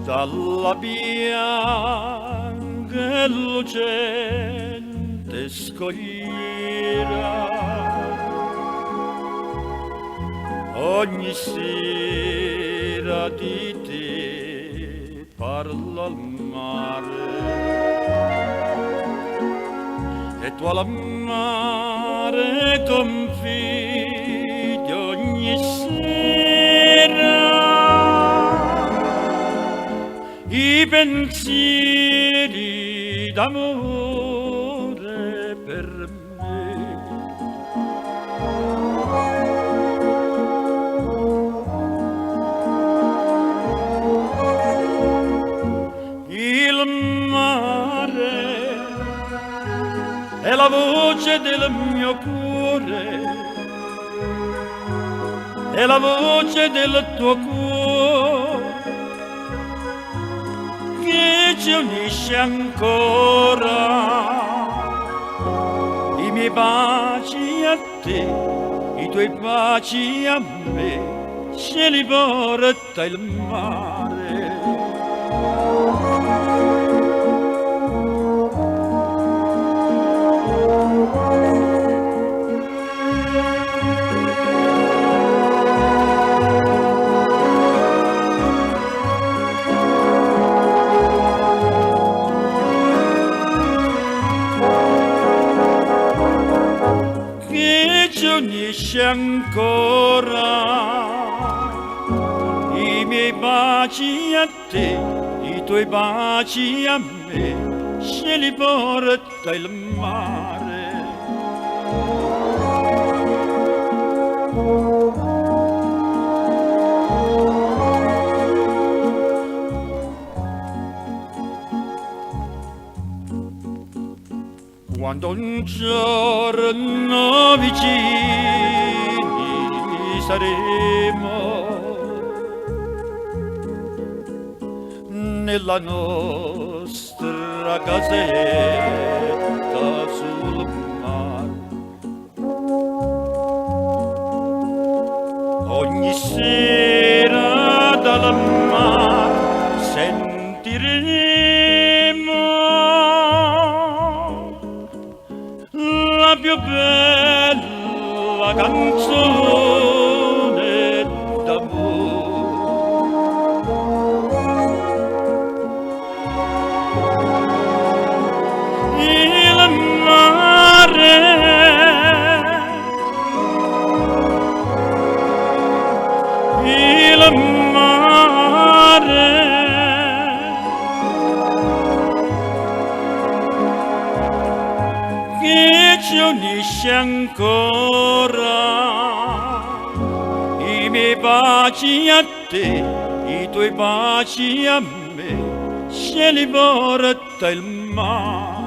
Dalla bianca e lucente scogliera ogni sera di te parla il mare e tu al mare confidi ogni sera i pensieri d'amore per me. Il mare è la voce del mio cuore, è la voce del tuo cuore che ci unisce ancora, i miei baci a te, i tuoi baci a me, ce li porta il mare. Unisce ancora i miei baci a te, i tuoi baci a me, ce li porta il mare. Quando un giorno vicini saremo nella nostra casetta sul mare, ogni sera dal mare sentiremo la più bella canzone d'amore. Il mare che ci unisce ancora, i miei baci a te, i tuoi baci a me, ce li porta il mare.